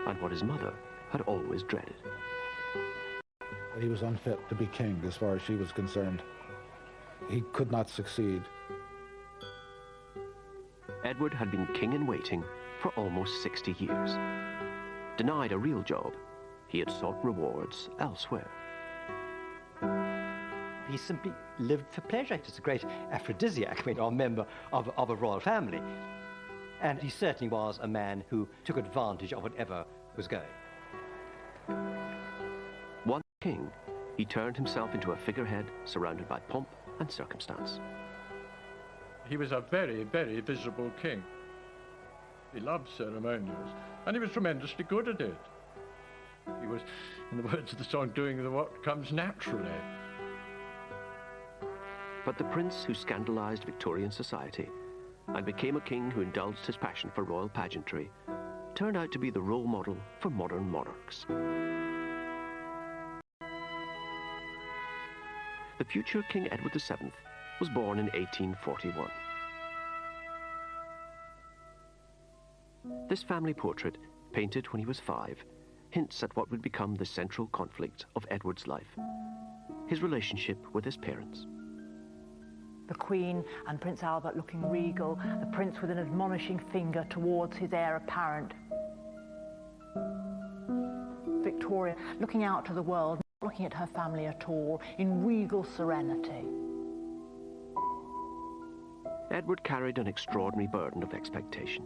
and what his mother had always dreaded. He was unfit to be king as far as she was concerned. He could not succeed. Edward had been king in waiting for almost 60 years. Denied a real job, he had sought rewards elsewhere. He simply lived for pleasure. It's a great aphrodisiac when you're a member of a royal family. And he certainly was a man who took advantage of whatever was going. Once king, he turned himself into a figurehead surrounded by pomp and circumstance. He was a very, very visible king. He loved ceremonials, and he was tremendously good at it. He was, in the words of the song, doing what comes naturally. But the prince who scandalized Victorian society and became a king who indulged his passion for royal pageantry turned out to be the role model for modern monarchs. The future King Edward VII was born in 1841. This family portrait, painted when he was 5, hints at what would become the central conflict of Edward's life: his relationship with his parents. The Queen and Prince Albert looking regal, the Prince with an admonishing finger towards his heir apparent. Victoria looking out to the world, not looking at her family at all, in regal serenity. Edward carried an extraordinary burden of expectation.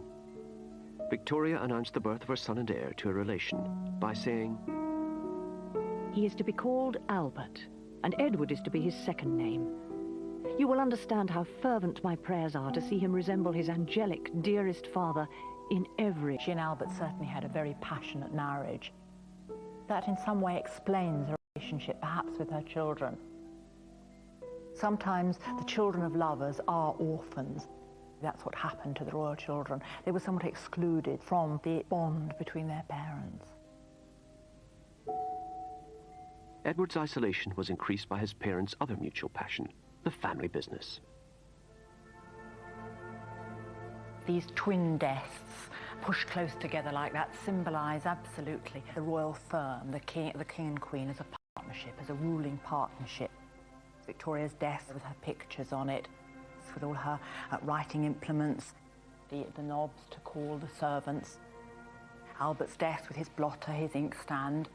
Victoria announced the birth of her son and heir to a relation by saying, "He is to be called Albert, and Edward is to be his second name. You will understand how fervent my prayers are to see him resemble his angelic, dearest father in every..." She and Albert certainly had a very passionate marriage. That in some way explains her relationship perhaps with her children. Sometimes the children of lovers are orphans. That's what happened to the royal children. They were somewhat excluded from the bond between their parents. Edward's isolation was increased by his parents' other mutual passion, the family business. These twin desks pushed close together like that symbolise absolutely the royal firm, the king and queen as a partnership, as a ruling partnership. Victoria's desk with her pictures on it, with all her writing implements, the knobs to call the servants. Albert's desk with his blotter, his inkstand.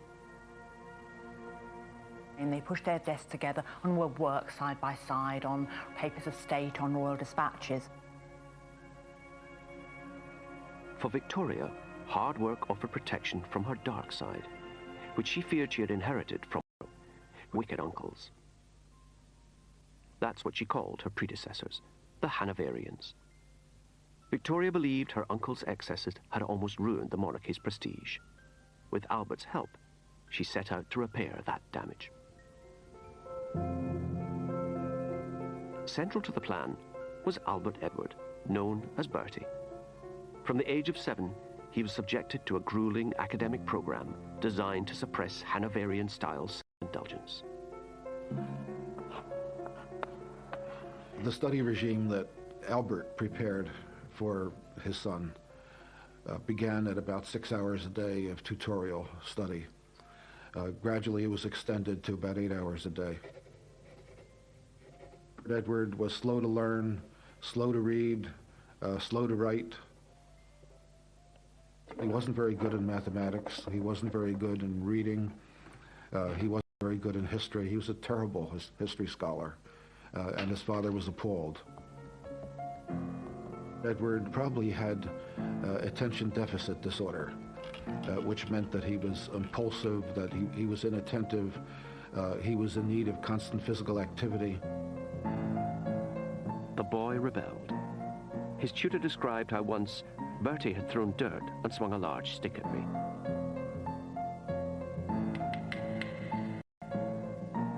And they pushed their desks together and would work side by side on papers of state, on royal dispatches. For Victoria, hard work offered protection from her dark side, which she feared she had inherited from her wicked uncles. That's what she called her predecessors, the Hanoverians. Victoria believed her uncle's excesses had almost ruined the monarchy's prestige. With Albert's help, she set out to repair that damage. Central to the plan was Albert Edward, known as Bertie. From the age of 7, he was subjected to a grueling academic program designed to suppress Hanoverian-style self-indulgence. The study regime that Albert prepared for his son began at about 6 hours a day of tutorial study. Gradually it was extended to about 8 hours a day. Edward was slow to learn, slow to read, slow to write. He wasn't very good in mathematics. He wasn't very good in reading. He wasn't very good in history. He was a terrible history scholar, and his father was appalled. Edward probably had attention deficit disorder, which meant that he was impulsive, that he was inattentive, he was in need of constant physical activity. The boy rebelled. His tutor described how once Bertie had thrown dirt and swung a large stick at me.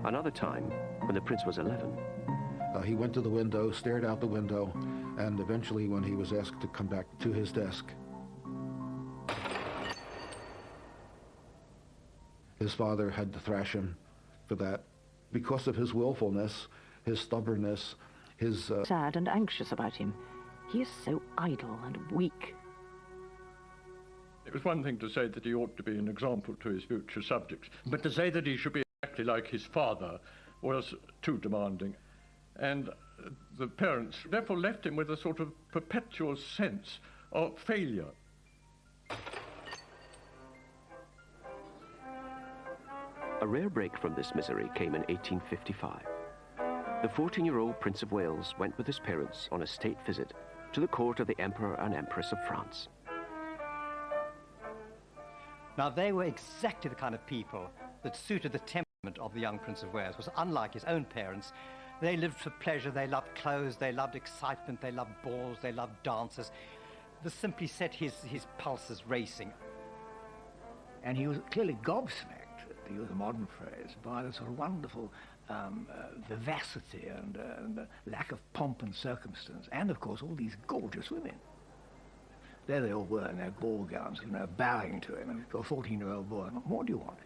Another time, when the prince was 11, he went to the window, stared out the window, and eventually when he was asked to come back to his desk, his father had to thrash him for that because of his willfulness, his stubbornness, his... Sad and anxious about him. He is so idle and weak. It was one thing to say that he ought to be an example to his future subjects, but to say that he should be exactly like his father was too demanding. And the parents therefore left him with a sort of perpetual sense of failure. A rare break from this misery came in 1855. The 14-year-old Prince of Wales went with his parents on a state visit to the court of the Emperor and Empress of France. Now, they were exactly the kind of people that suited the temperament of the young Prince of Wales. It was unlike his own parents. They lived for pleasure, they loved clothes, they loved excitement, they loved balls, they loved dances. This simply set his pulses racing. And he was clearly gobsmacked, to use a modern phrase, by the sort of wonderful vivacity and lack of pomp and circumstance, and of course all these gorgeous women. There they all were in their ball gowns, you know, bowing to him, and to a 14-year-old boy, what more do you want?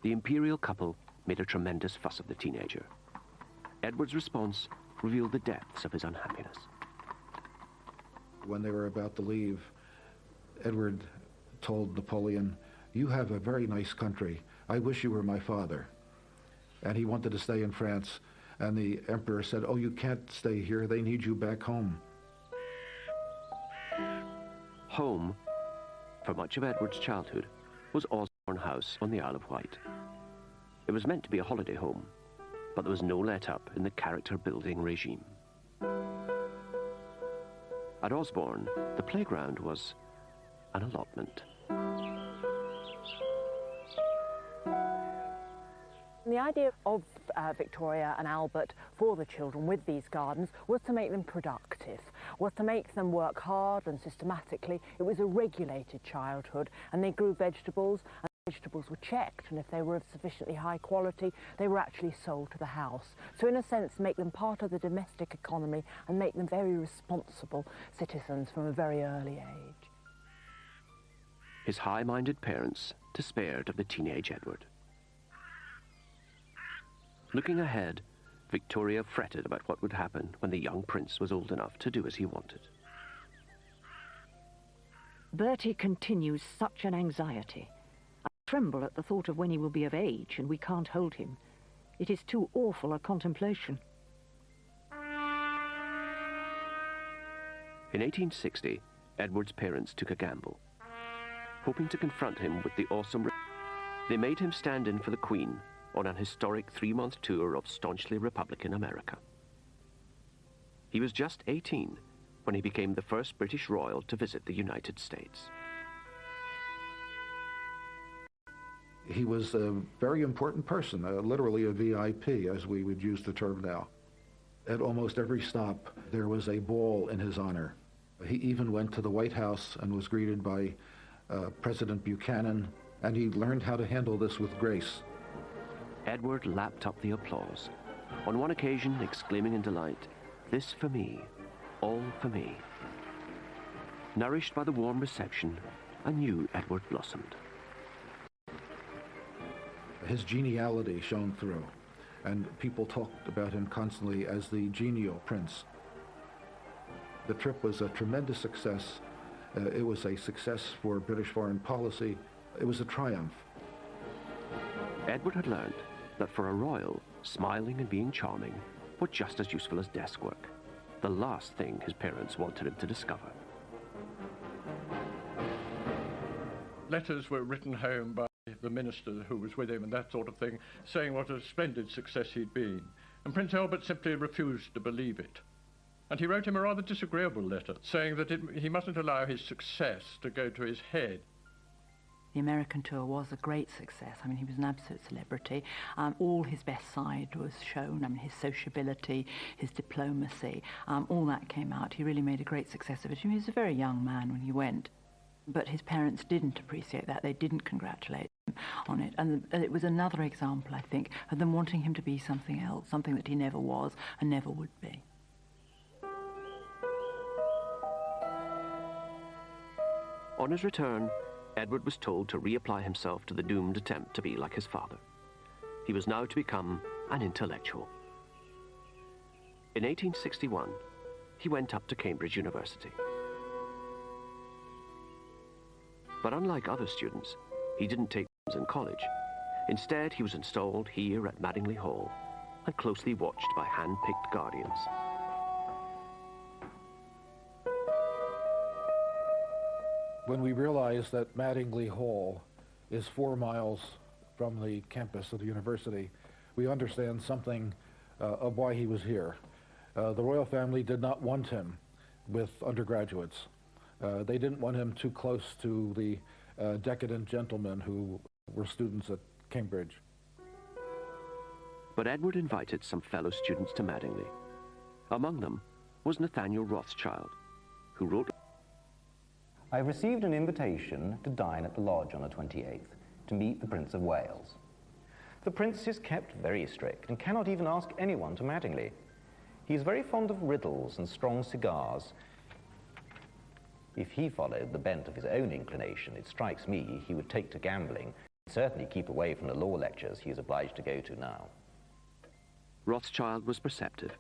The imperial couple made a tremendous fuss of the teenager. Edward's response revealed the depths of his unhappiness. When they were about to leave, Edward told Napoleon, "You have a very nice country. I wish you were my father." And he wanted to stay in France. And the emperor said, "Oh, you can't stay here. They need you back home." Home, for much of Edward's childhood, was Osborne House on the Isle of Wight. It was meant to be a holiday home, but there was no let-up in the character-building regime. At Osborne, the playground was an allotment. The idea of Victoria and Albert for the children with these gardens was to make them productive, was to make them work hard and systematically. It was a regulated childhood, and they grew vegetables, and vegetables were checked, and if they were of sufficiently high quality, they were actually sold to the house. So in a sense, make them part of the domestic economy and make them very responsible citizens from a very early age. His high-minded parents despaired of the teenage Edward. Looking ahead, Victoria fretted about what would happen when the young prince was old enough to do as he wanted. Bertie continues such an anxiety. I tremble at the thought of when he will be of age and we can't hold him. It is too awful a contemplation. In 1860, Edward's parents took a gamble. Hoping to confront him with the awesome... They made him stand in for the Queen on an historic 3-month tour of staunchly Republican America. He was just 18 when he became the first British royal to visit the United States. He was a very important person, literally a VIP, as we would use the term now. At almost every stop, there was a ball in his honor. He even went to the White House and was greeted by President Buchanan, and he learned how to handle this with grace. Edward lapped up the applause, on one occasion exclaiming in delight, "This for me, all for me." Nourished by the warm reception, a new Edward blossomed. His geniality shone through, and people talked about him constantly as the genial prince. The trip was a tremendous success. It was a success for British foreign policy. It was a triumph. Edward had learned that for a royal, smiling and being charming were just as useful as desk work, the last thing his parents wanted him to discover. Letters were written home by the minister who was with him and that sort of thing, saying what a splendid success he'd been. And Prince Albert simply refused to believe it. And he wrote him a rather disagreeable letter, saying that he mustn't allow his success to go to his head. The American tour was a great success. I mean, he was an absolute celebrity. All his best side was shown. I mean, his sociability, his diplomacy, all that came out. He really made a great success of it. He was a very young man when he went. But his parents didn't appreciate that. They didn't congratulate him on it. And it was another example, I think, of them wanting him to be something else, something that he never was and never would be. On his return, Edward was told to reapply himself to the doomed attempt to be like his father. He was now to become an intellectual. In 1861, he went up to Cambridge University. But unlike other students, he didn't take lessons in college. Instead, he was installed here at Madingley Hall and closely watched by hand-picked guardians. When we realized that Madingley Hall is 4 miles from the campus of the university, we understand something of why he was here. The royal family did not want him with undergraduates. They didn't want him too close to the decadent gentlemen who were students at Cambridge. But Edward invited some fellow students to Madingley. Among them was Nathaniel Rothschild, who wrote, I received an invitation to dine at the lodge on the 28th to meet the Prince of Wales. The Prince is kept very strict and cannot even ask anyone to Madingley. He is very fond of riddles and strong cigars. If he followed the bent of his own inclination, it strikes me he would take to gambling, and certainly keep away from the law lectures he is obliged to go to now. Rothschild was perceptive.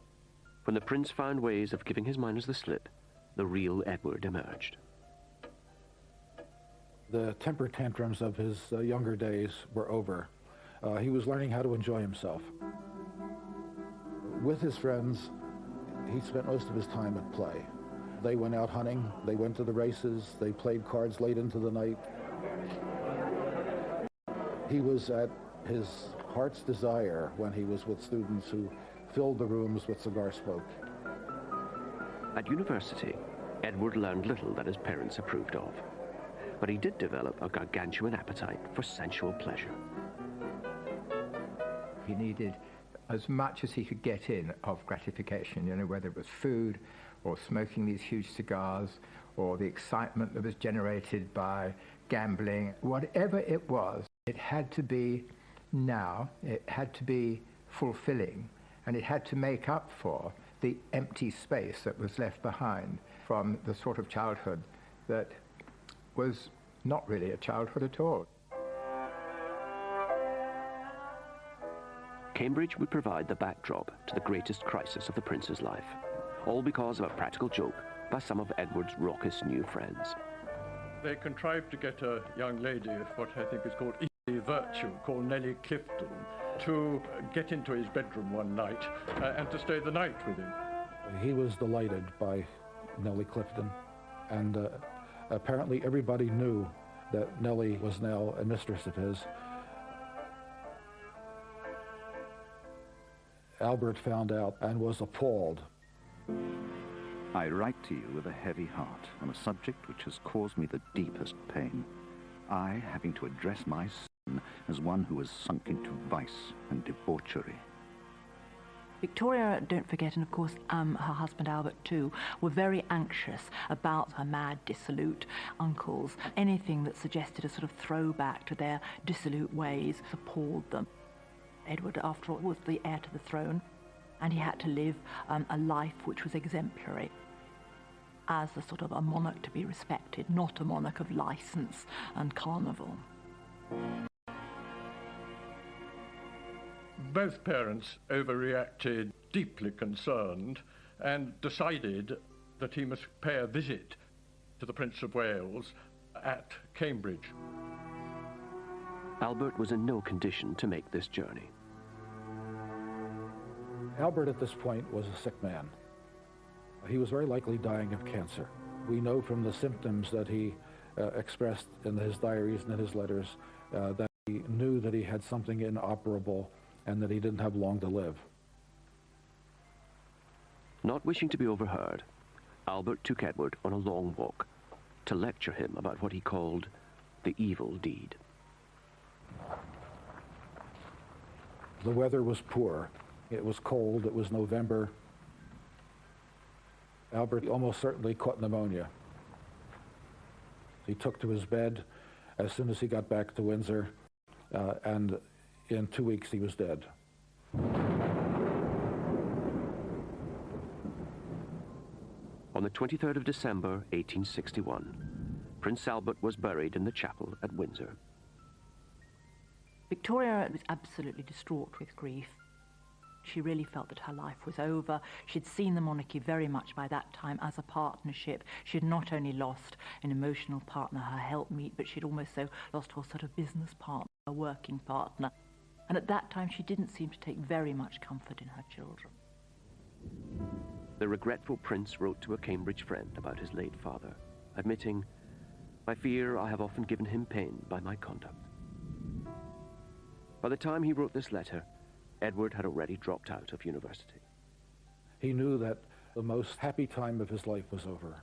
When the Prince found ways of giving his miners the slip, the real Edward emerged. The temper tantrums of his younger days were over. He was learning how to enjoy himself. With his friends, he spent most of his time at play. They went out hunting, they went to the races, they played cards late into the night. He was at his heart's desire when he was with students who filled the rooms with cigar smoke. At university, Edward learned little that his parents approved of, but he did develop a gargantuan appetite for sensual pleasure. He needed as much as he could get in of gratification, you know, whether it was food or smoking these huge cigars or the excitement that was generated by gambling. Whatever it was, it had to be now, it had to be fulfilling, and it had to make up for the empty space that was left behind from the sort of childhood that was not really a childhood at all. Cambridge would provide the backdrop to the greatest crisis of the Prince's life, all because of a practical joke by some of Edward's raucous new friends. They contrived to get a young lady of what I think is called easy virtue, called Nellie Clifton, to get into his bedroom one night and to stay the night with him. He was delighted by Nellie Clifton, and apparently everybody knew that Nellie was now a mistress of his. Albert found out and was appalled. I write to you with a heavy heart on a subject which has caused me the deepest pain. I having to address my son as one who has sunk into vice and debauchery. Victoria, don't forget, and of course her husband Albert too, were very anxious about her mad, dissolute uncles. Anything that suggested a sort of throwback to their dissolute ways appalled them. Edward, after all, was the heir to the throne, and he had to live a life which was exemplary, as a sort of a monarch to be respected, not a monarch of license and carnival. Both parents overreacted, deeply concerned, and decided that he must pay a visit to the Prince of Wales at Cambridge. Albert was in no condition to make this journey. Albert at this point was a sick man. He was very likely dying of cancer. We know from the symptoms that he expressed in his diaries and in his letters that he knew that he had something inoperable and that he didn't have long to live. Not wishing to be overheard, Albert took Edward on a long walk to lecture him about what he called the evil deed. The weather was poor. It was cold. It was November. Albert almost certainly caught pneumonia. He took to his bed as soon as he got back to Windsor, and in 2 weeks he was dead. On the 23rd of December, 1861, Prince Albert was buried in the chapel at Windsor. Victoria was absolutely distraught with grief. She really felt that her life was over. She'd seen the monarchy very much by that time as a partnership. She'd not only lost an emotional partner, her helpmeet, but she'd almost so lost her sort of business partner, a working partner. And at that time, she didn't seem to take very much comfort in her children. The regretful prince wrote to a Cambridge friend about his late father, admitting, "I fear I have often given him pain by my conduct." By the time he wrote this letter, Edward had already dropped out of university. He knew that the most happy time of his life was over,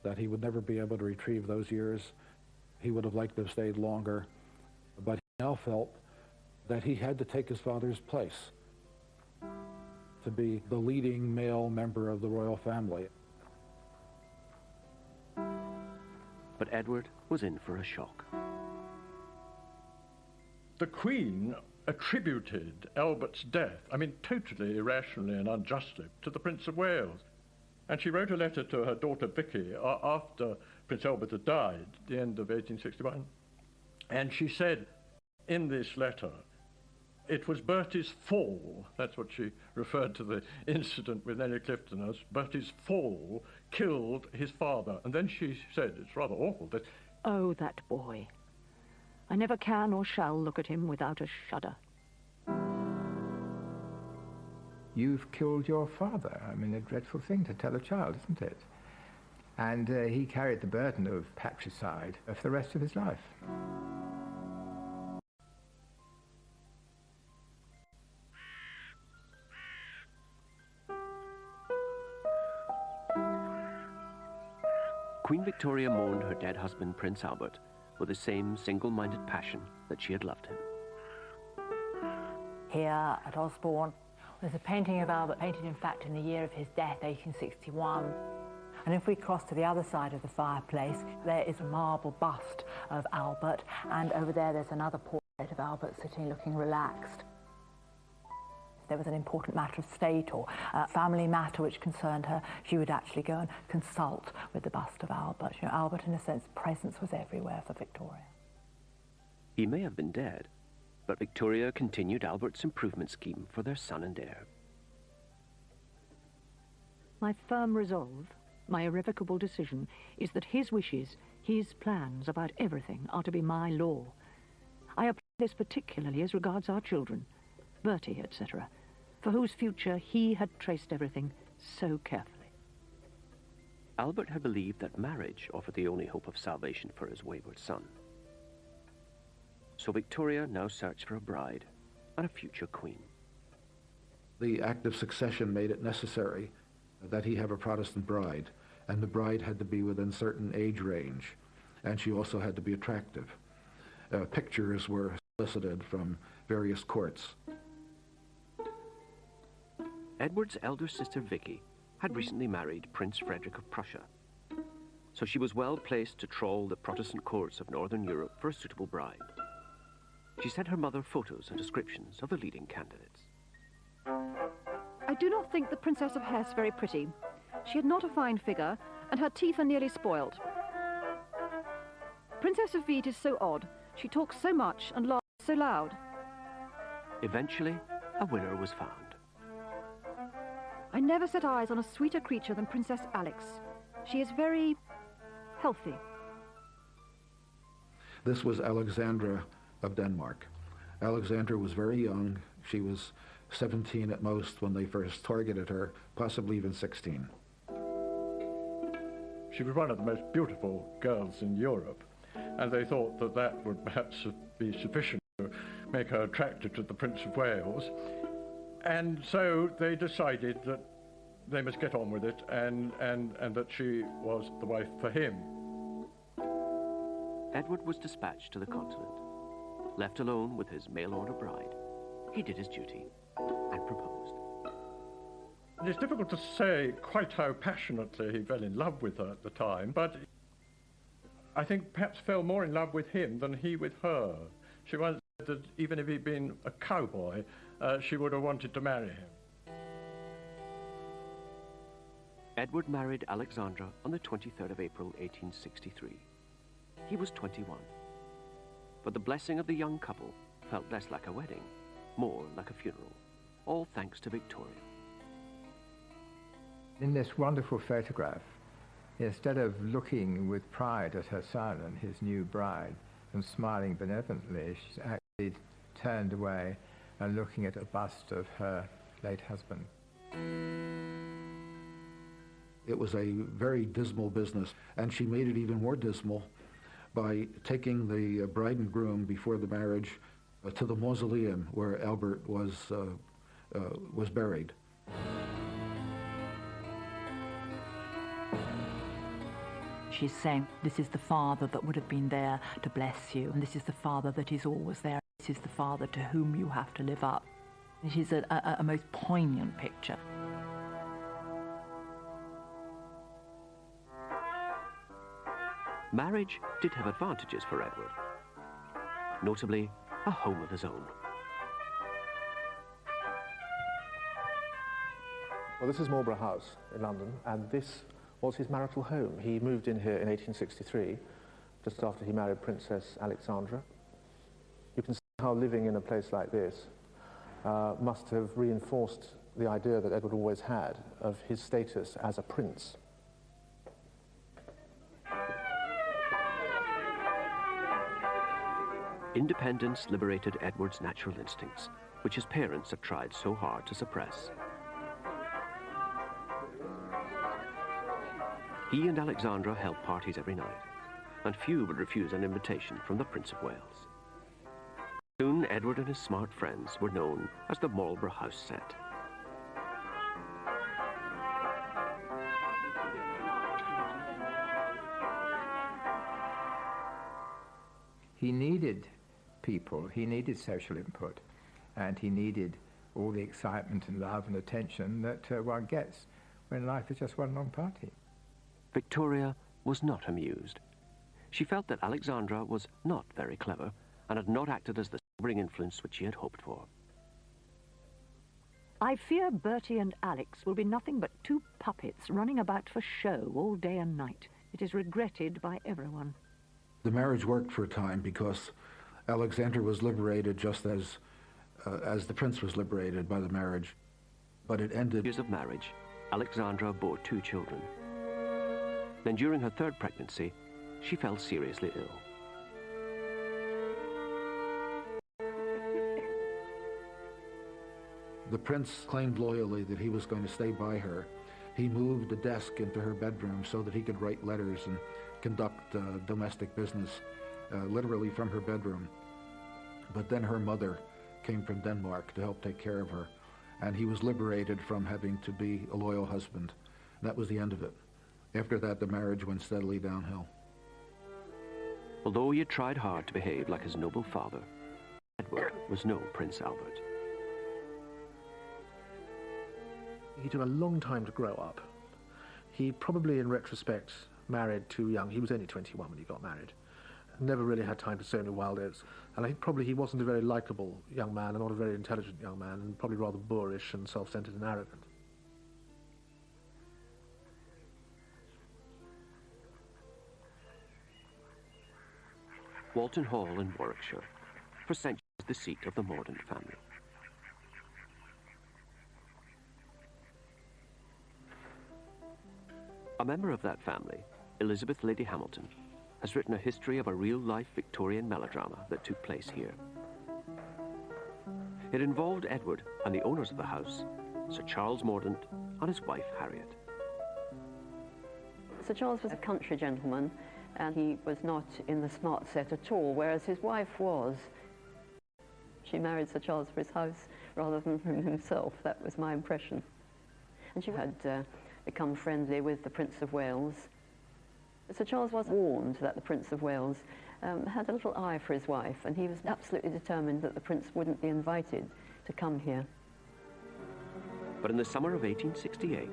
that he would never be able to retrieve those years. He would have liked to have stayed longer, but he now felt that he had to take his father's place, to be the leading male member of the royal family. But Edward was in for a shock. The Queen attributed Albert's death, I mean totally irrationally and unjustly, to the Prince of Wales. And she wrote a letter to her daughter Vicky after Prince Albert had died at the end of 1861. And she said in this letter, it was Bertie's fall, that's what she referred to the incident with Nellie Clifton as, Bertie's fall killed his father. And then she said, it's rather awful, that... Oh, that boy. I never can or shall look at him without a shudder. You've killed your father. I mean, a dreadful thing to tell a child, isn't it? And he carried the burden of patricide for the rest of his life. Queen Victoria mourned her dead husband, Prince Albert, with the same single-minded passion that she had loved him. Here at Osborne, there's a painting of Albert, painted in fact in the year of his death, 1861. And if we cross to the other side of the fireplace, there is a marble bust of Albert, and over there there's another portrait of Albert sitting looking relaxed. If there was an important matter of state or family matter which concerned her, she would actually go and consult with the bust of Albert. You know, Albert, in a sense, presence was everywhere for Victoria. He may have been dead, but Victoria continued Albert's improvement scheme for their son and heir. My firm resolve, my irrevocable decision, is that his wishes, his plans about everything are to be my law. I apply this particularly as regards our children, Bertie, etc., for whose future he had traced everything so carefully. Albert had believed that marriage offered the only hope of salvation for his wayward son. So Victoria now searched for a bride and a future queen. The Act of Succession made it necessary that he have a Protestant bride, and the bride had to be within a certain age range, and she also had to be attractive. Pictures were solicited from various courts. Edward's elder sister Vicky had recently married Prince Frederick of Prussia, so she was well placed to trawl the Protestant courts of Northern Europe for a suitable bride. She sent her mother photos and descriptions of the leading candidates. I do not think the Princess of Hesse very pretty. She had not a fine figure, and her teeth are nearly spoiled. Princess of Wied is so odd. She talks so much and laughs so loud. Eventually, a winner was found. I never set eyes on a sweeter creature than Princess Alex. She is very healthy. This was Alexandra of Denmark. Alexandra was very young. She was 17 at most when they first targeted her, possibly even 16. She was one of the most beautiful girls in Europe, and they thought that that would perhaps be sufficient to make her attractive to the Prince of Wales. And so they decided that they must get on with it and that she was the wife for him. Edward was dispatched to the continent. Left alone with his mail-order bride, he did his duty and proposed. It's difficult to say quite how passionately he fell in love with her at the time, but I think perhaps fell more in love with him than he with her. She once said that even if he'd been a cowboy, she would have wanted to marry him. Edward married Alexandra on the 23rd of April, 1863. He was 21. But the blessing of the young couple felt less like a wedding, more like a funeral. all thanks to Victoria. In this wonderful photograph, instead of looking with pride at her son and his new bride and smiling benevolently, she's actually turned away and looking at a bust of her late husband. It was a very dismal business, and she made it even more dismal by taking the bride and groom before the marriage to the mausoleum where Albert was buried. She's saying, this is the father that would have been there to bless you, and this is the father that is always there. This is the father to whom you have to live up. It is a most poignant picture. Marriage did have advantages for Edward, notably a home of his own. Well, this is Marlborough House in London, and this was his marital home. He moved in here in 1863, just after he married Princess Alexandra. You can see how living in a place like this must have reinforced the idea that Edward always had of his status as a prince. Independence liberated Edward's natural instincts, which his parents had tried so hard to suppress. He and Alexandra held parties every night, and few would refuse an invitation from the Prince of Wales. Soon, Edward and his smart friends were known as the Marlborough House set. He needed people, he needed social input, and he needed all the excitement and love and attention that one gets when life is just one long party. Victoria was not amused. She felt that Alexandra was not very clever and had not acted as the sobering influence which she had hoped for. I fear Bertie and Alex will be nothing but two puppets running about for show all day and night. It is regretted by everyone. The marriage worked for a time because Alexandra was liberated just as the prince was liberated by the marriage, but it ended. Years of marriage, Alexandra bore 2 children. Then during her 3rd pregnancy, she fell seriously ill. The prince claimed loyally that he was going to stay by her. He moved a desk into her bedroom so that he could write letters and conduct domestic business literally from her bedroom. But then her mother came from Denmark to help take care of her, and he was liberated from having to be a loyal husband. That was the end of it. After that, the marriage went steadily downhill. Although he had tried hard to behave like his noble father, Edward was no Prince Albert. He took a long time to grow up. He probably, in retrospect, married too young. He was only 21 when he got married. Never really had time to sow any wild oats. And I think probably he wasn't a very likable young man and not a very intelligent young man, and probably rather boorish and self-centered and arrogant. Walton Hall in Warwickshire, for centuries the seat of the Mordaunt family. A member of that family, Elizabeth Lady Hamilton, has written a history of a real-life Victorian melodrama that took place here. It involved Edward and the owners of the house, Sir Charles Mordaunt and his wife Harriet. Sir Charles was a country gentleman, and he was not in the smart set at all, whereas his wife was. She married Sir Charles for his house rather than for himself. That was my impression. And she had become friendly with the Prince of Wales. Sir Charles was warned that the Prince of Wales had a little eye for his wife, and he was absolutely determined that the Prince wouldn't be invited to come here. But in the summer of 1868,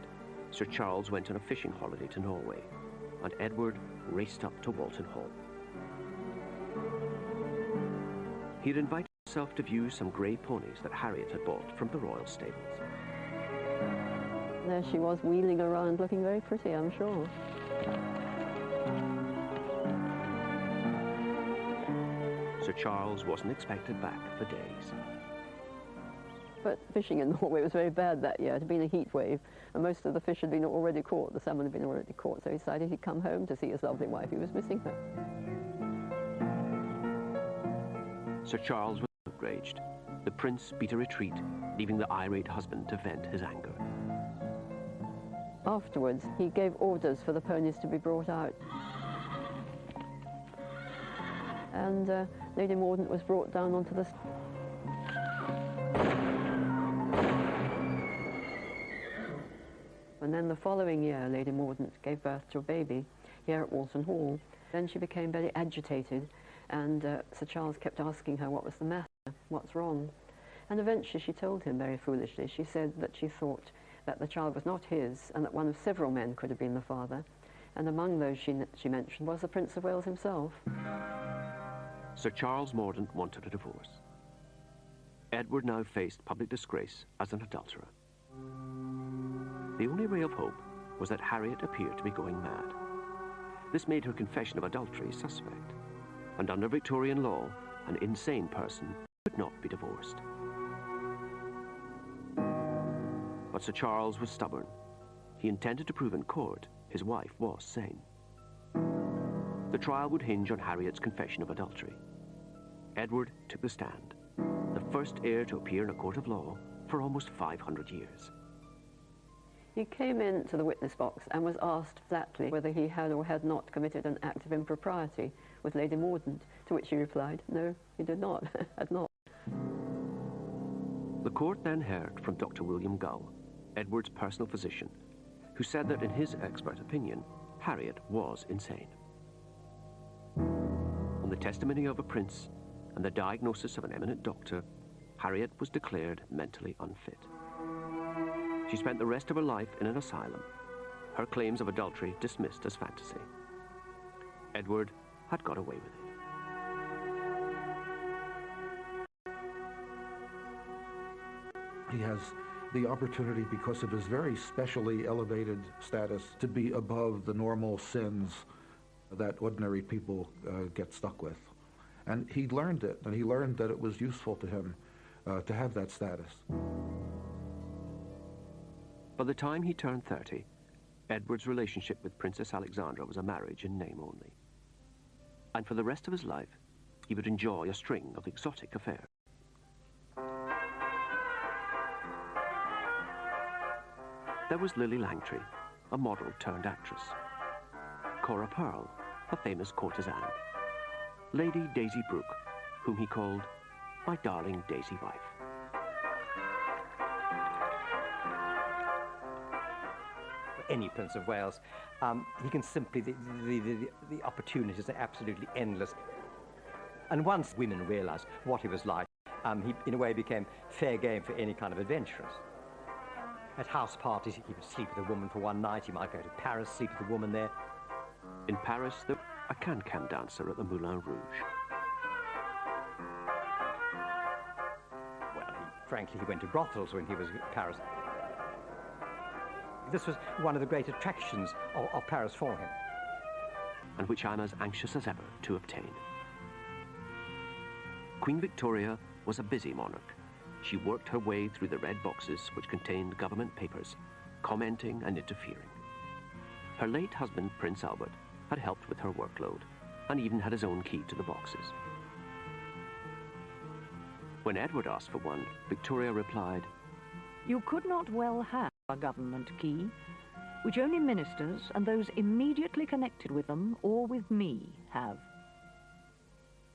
Sir Charles went on a fishing holiday to Norway, and Edward raced up to Walton Hall. He had invited himself to view some grey ponies that Harriet had bought from the royal stables. There she was, wheeling around, looking very pretty, I'm sure. Sir Charles wasn't expected back for days. But fishing in Norway was very bad that year. It had been a heat wave, and most of the fish had been already caught. The salmon had been already caught, so he decided he'd come home to see his lovely wife. He was missing her. Sir Charles was outraged. The prince beat a retreat, leaving the irate husband to vent his anger. Afterwards, he gave orders for the ponies to be brought out. And Lady Mordaunt was brought down onto the... And then the following year, Lady Mordaunt gave birth to a baby here at Walton Hall. Then she became very agitated, and Sir Charles kept asking her what was the matter, what's wrong. And eventually she told him very foolishly. She said that she thought that the child was not his, and that one of several men could have been the father. And among those she mentioned was the Prince of Wales himself. Sir Charles Mordaunt wanted a divorce. Edward now faced public disgrace as an adulterer. The only ray of hope was that Harriet appeared to be going mad. This made her confession of adultery suspect, and under Victorian law, an insane person could not be divorced. But Sir Charles was stubborn. He intended to prove in court his wife was sane. The trial would hinge on Harriet's confession of adultery. Edward took the stand, the first heir to appear in a court of law for almost 500 years. He came into the witness box and was asked flatly whether he had or had not committed an act of impropriety with Lady Mordaunt, to which he replied, no, he did not, had not. The court then heard from Dr. William Gull, Edward's personal physician, who said that in his expert opinion, Harriet was insane. On the testimony of a prince and the diagnosis of an eminent doctor, Harriet was declared mentally unfit. She spent the rest of her life in an asylum, her claims of adultery dismissed as fantasy. Edward had got away with it. He has the opportunity, because of his very specially elevated status, to be above the normal sins that ordinary people get stuck with. And he learned it, and he learned that it was useful to him to have that status. By the time he turned 30, Edward's relationship with Princess Alexandra was a marriage in name only. And for the rest of his life, he would enjoy a string of exotic affairs. There was Lily Langtry, a model turned actress. Cora Pearl, a famous courtesan. Lady Daisy Brooke, whom he called my darling Daisy wife. Any Prince of Wales, he can simply, the opportunities are absolutely endless. And once women realized what he was like, he in a way became fair game for any kind of adventurers. At house parties, he would sleep with a woman for one night. He might go to Paris, sleep with a woman there. In Paris, there was a can-can dancer at the Moulin Rouge. Well, frankly, he went to brothels when he was in Paris. This was one of the great attractions of Paris for him. And which I'm as anxious as ever to obtain. Queen Victoria was a busy monarch. She worked her way through the red boxes which contained government papers, commenting and interfering. Her late husband, Prince Albert, had helped with her workload and even had his own key to the boxes. When Edward asked for one, Victoria replied, "You could not well have a government key, which only ministers and those immediately connected with them or with me have."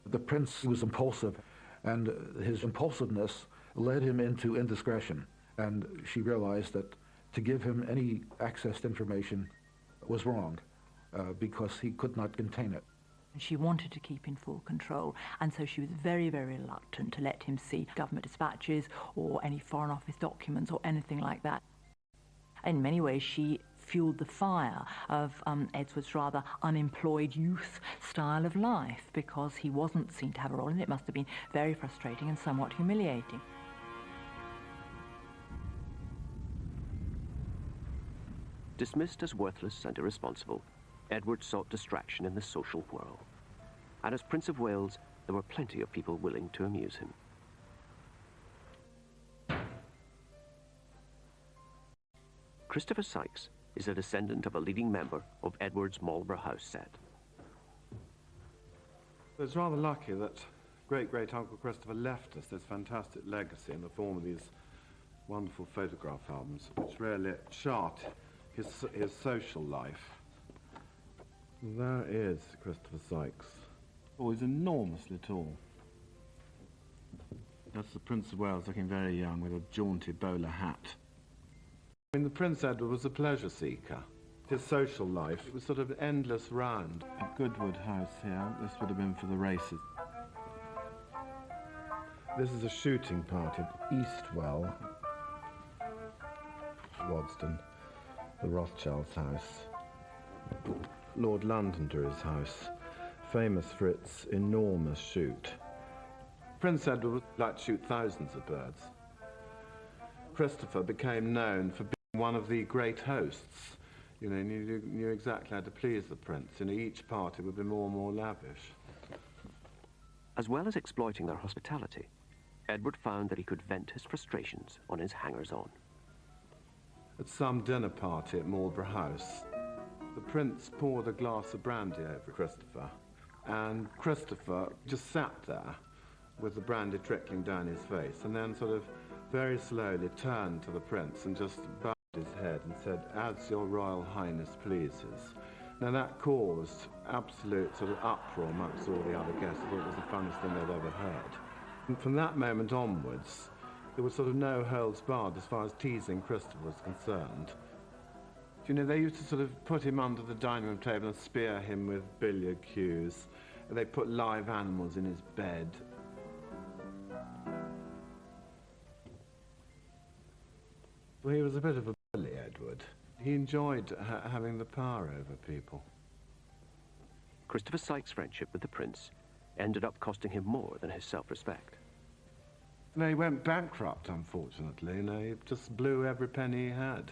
The prince was impulsive, and his impulsiveness led him into indiscretion, and she realized that to give him any access to information was wrong, because he could not contain it. She wanted to keep in full control, and so she was very, very reluctant to let him see government dispatches or any Foreign Office documents or anything like that. In many ways, she fueled the fire of Edward's rather unemployed youth style of life, because he wasn't seen to have a role in it. It must have been very frustrating and somewhat humiliating. Dismissed as worthless and irresponsible, Edward sought distraction in the social whirl. And as Prince of Wales, there were plenty of people willing to amuse him. Christopher Sykes is a descendant of a leading member of Edward's Marlborough House set. It's rather lucky that great-great-uncle Christopher left us this fantastic legacy in the form of these wonderful photograph albums, which really chart his social life. There is Christopher Sykes. Oh, he's enormously tall. That's the Prince of Wales looking very young with a jaunty bowler hat. I mean, the Prince Edward was a pleasure seeker. His social life, it was sort of an endless round. A Goodwood house here, this would have been for the races. This is a shooting party at Eastwell, Wadston, the Rothschilds' house. Lord Londonderry's house, famous for its enormous shoot. Prince Edward would like to shoot thousands of birds. Christopher became known for being one of the great hosts. You know, knew exactly how to please the prince. You know, each party would be more and more lavish. As well as exploiting their hospitality, Edward found that he could vent his frustrations on his hangers-on. At some dinner party at Marlborough House, the prince poured a glass of brandy over Christopher, and Christopher just sat there with the brandy trickling down his face, and then sort of very slowly turned to the prince and just bowed his head and said, "As your Royal Highness pleases." Now that caused absolute sort of uproar amongst all the other guests. I thought it was the funniest thing they'd ever heard. And from that moment onwards, there was sort of no holds barred as far as teasing Christopher was concerned. You know, they used to sort of put him under the dining room table and spear him with billiard cues. They put live animals in his bed. Well, he was a bit of a bully, Edward. He enjoyed having the power over people. Christopher Sykes' friendship with the prince ended up costing him more than his self-respect. No, he went bankrupt, unfortunately. You know, he just blew every penny he had.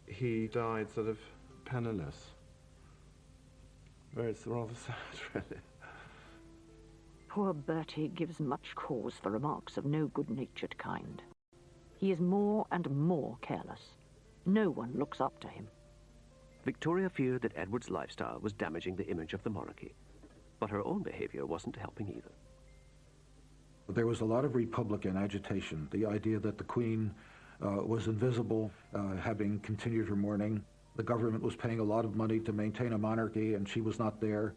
He died sort of penniless. It's rather sad, really. Poor Bertie gives much cause for remarks of no good-natured kind. He is more and more careless. No one looks up to him. Victoria feared that Edward's lifestyle was damaging the image of the monarchy, but her own behavior wasn't helping either. There was a lot of Republican agitation, the idea that the Queen was invisible, having continued her mourning. The government was paying a lot of money to maintain a monarchy, and she was not there.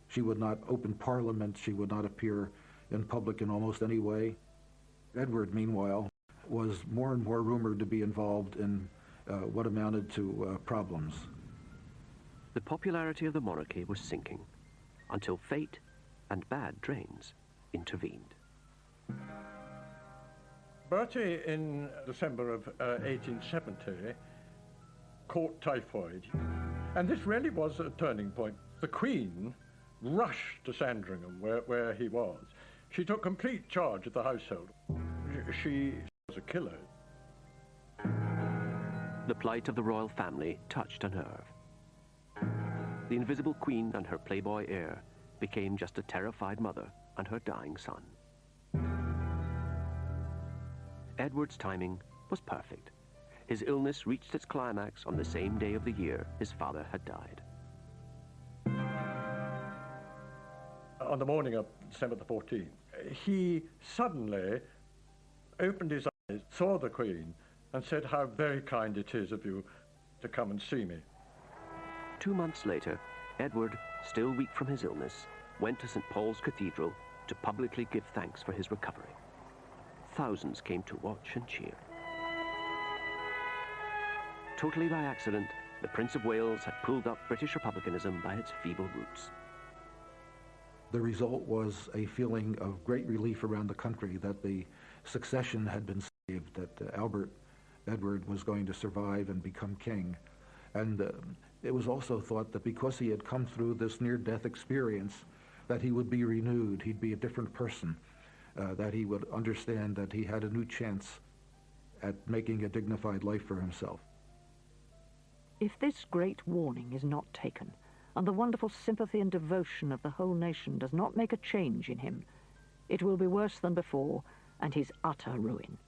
She would not open Parliament. She would not appear in public in almost any way. Edward, meanwhile, was more and more rumored to be involved in what amounted to problems. The popularity of the monarchy was sinking until fate and bad drains intervened. Bertie, in December of 1870, caught typhoid. And this really was a turning point. The Queen rushed to Sandringham, where he was. She took complete charge of the household. She was a killer. The plight of the royal family touched a nerve. The invisible Queen and her playboy heir became just a terrified mother and her dying son. Edward's timing was perfect. His illness reached its climax on the same day of the year his father had died. On the morning of December the 14th, he suddenly opened his eyes, saw the Queen, and said, "How very kind it is of you to come and see me." 2 months later, Edward, still weak from his illness, went to St. Paul's Cathedral to publicly give thanks for his recovery. Thousands came to watch and cheer. Totally by accident, the Prince of Wales had pulled up British republicanism by its feeble roots. The result was a feeling of great relief around the country that the succession had been saved, that Edward was going to survive and become king. And it was also thought that because he had come through this near-death experience, that he would be renewed, he'd be a different person, that he would understand that he had a new chance at making a dignified life for himself. If this great warning is not taken, and the wonderful sympathy and devotion of the whole nation does not make a change in him, it will be worse than before, and his utter ruin.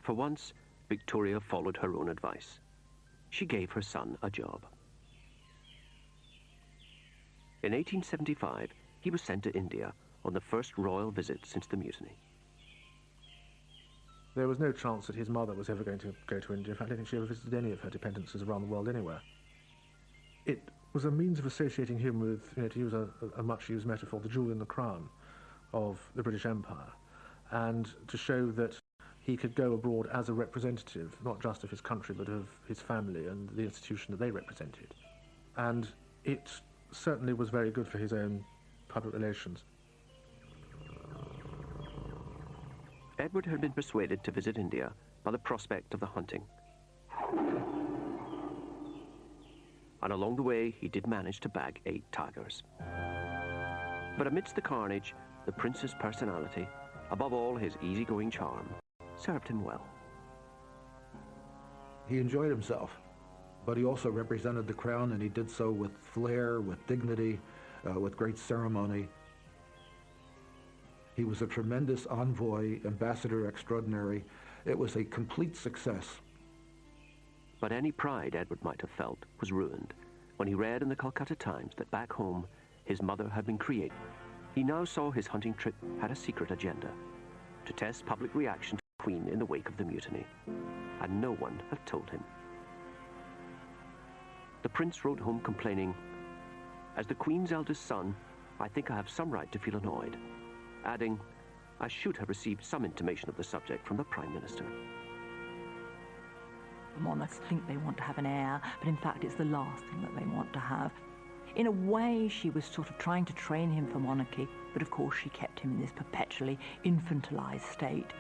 For once, Victoria followed her own advice. She gave her son a job. In 1875, he was sent to India on the first royal visit since the mutiny. There was no chance that his mother was ever going to go to India. In fact, I don't think she ever visited any of her dependencies around the world anywhere. It was a means of associating him with, to use a much-used metaphor, the jewel in the crown of the British Empire, and to show that he could go abroad as a representative, not just of his country, but of his family and the institution that they represented. And it certainly was very good for his own public relations. Edward had been persuaded to visit India by the prospect of the hunting. And along the way, he did manage to bag 8 tigers. But amidst the carnage, the prince's personality, above all his easygoing charm, served him well. He enjoyed himself, but he also represented the crown, and he did so with flair, with dignity, with great ceremony. He was a tremendous envoy, ambassador extraordinary. It was a complete success. But any pride Edward might have felt was ruined when he read in the Calcutta Times that back home his mother had been created. He now saw his hunting trip had a secret agenda, to test public reaction to the Queen in the wake of the mutiny, and no one had told him. The prince wrote home complaining, "As the Queen's eldest son, I think I have some right to feel annoyed," adding, "I should have received some intimation of the subject from the Prime Minister." Monarchs think they want to have an heir, but in fact it's the last thing that they want to have. In a way, she was sort of trying to train him for monarchy, but of course she kept him in this perpetually infantilized state.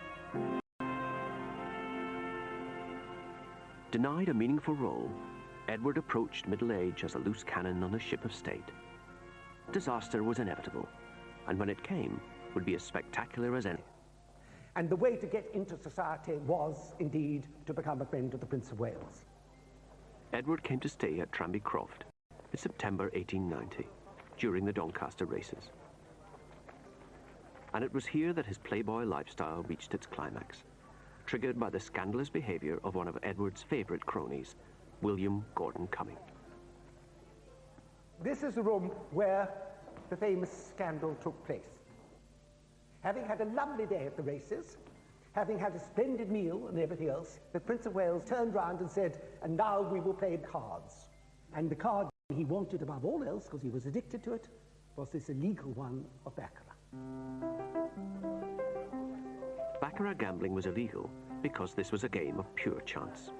Denied a meaningful role, Edward approached middle age as a loose cannon on a ship of state. Disaster was inevitable, and when it came, would be as spectacular as any. And the way to get into society was, indeed, to become a friend of the Prince of Wales. Edward came to stay at Tranby Croft in September 1890, during the Doncaster races. And it was here that his playboy lifestyle reached its climax, triggered by the scandalous behavior of one of Edward's favorite cronies, William Gordon Cumming. This is the room where the famous scandal took place. Having had a lovely day at the races, having had a splendid meal and everything else, the Prince of Wales turned round and said, "And now we will play cards." And the card he wanted above all else, because he was addicted to it, was this illegal one of baccarat. Baccarat gambling was illegal because this was a game of pure chance.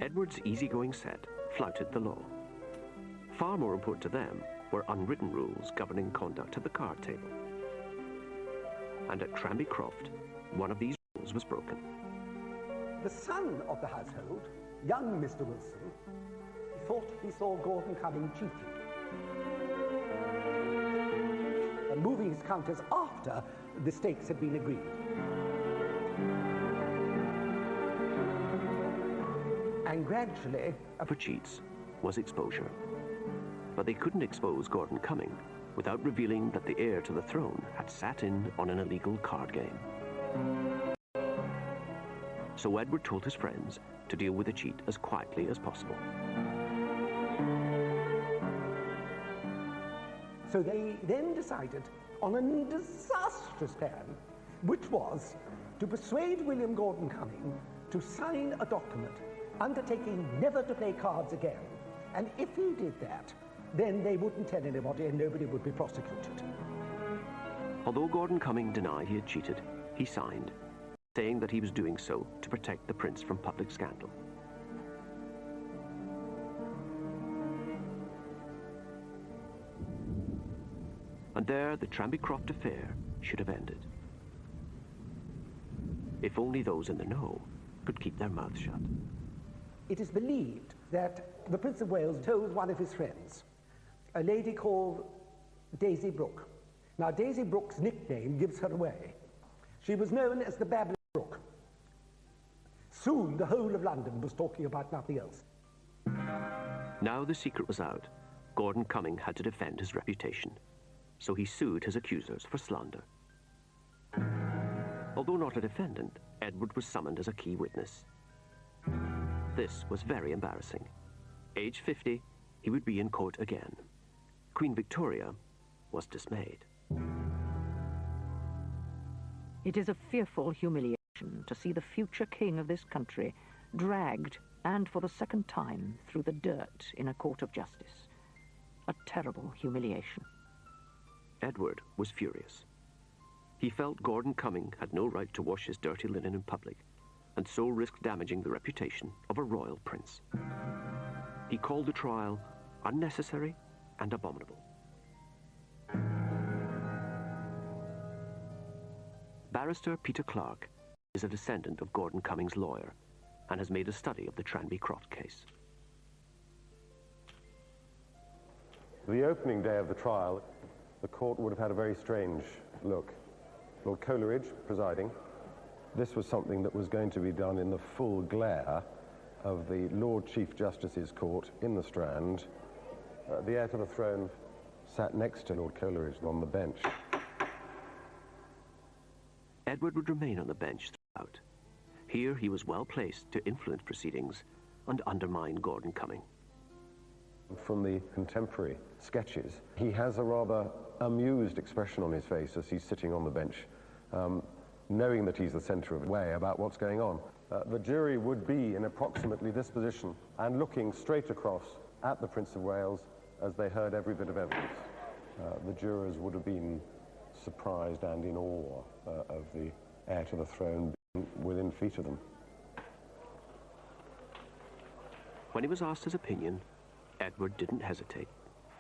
Edward's easygoing set flouted the law. Far more important to them were unwritten rules governing conduct at the card table. And at Tranby Croft, one of these rules was broken. The son of the household, young Mr. Wilson, thought he saw Gordon Cumming cheating, and moving his counters after the stakes had been agreed. And gradually... For cheats was exposure. But they couldn't expose Gordon Cumming without revealing that the heir to the throne had sat in on an illegal card game. So Edward told his friends to deal with the cheat as quietly as possible. So they then decided on a disastrous plan, which was to persuade William Gordon Cumming to sign a document undertaking never to play cards again. And if he did that, then they wouldn't tell anybody and nobody would be prosecuted. Although Gordon Cumming denied he had cheated, he signed, saying that he was doing so to protect the prince from public scandal. And there the Tranby Croft affair should have ended. If only those in the know could keep their mouths shut. It is believed that the Prince of Wales told one of his friends, a lady called Daisy Brooke. Now, Daisy Brooke's nickname gives her away. She was known as the Babbling Brook. Soon, the whole of London was talking about nothing else. Now the secret was out. Gordon Cumming had to defend his reputation, so he sued his accusers for slander. Although not a defendant, Edward was summoned as a key witness. This was very embarrassing. Age 50, he would be in court again. Queen Victoria was dismayed. It is a fearful humiliation to see the future king of this country dragged, and for the second time, through the dirt in a court of justice. A terrible humiliation. Edward was furious. He felt Gordon Cumming had no right to wash his dirty linen in public, and so risked damaging the reputation of a royal prince. He called the trial unnecessary and abominable. Barrister Peter Clark is a descendant of Gordon Cumming's lawyer and has made a study of the Tranby Croft case. The opening day of the trial, the court would have had a very strange look. Lord Coleridge presiding. This was something that was going to be done in the full glare of the Lord Chief Justice's court in the Strand. The heir to the throne sat next to Lord Coleridge on the bench. Edward would remain on the bench throughout. Here he was well placed to influence proceedings and undermine Gordon Cumming. From the contemporary sketches, he has a rather amused expression on his face as he's sitting on the bench, knowing that he's the centre of the way about what's going on. The jury would be in approximately this position and looking straight across at the Prince of Wales as they heard every bit of evidence. The jurors would have been surprised and in awe of the heir to the throne being within feet of them. When he was asked his opinion, Edward didn't hesitate.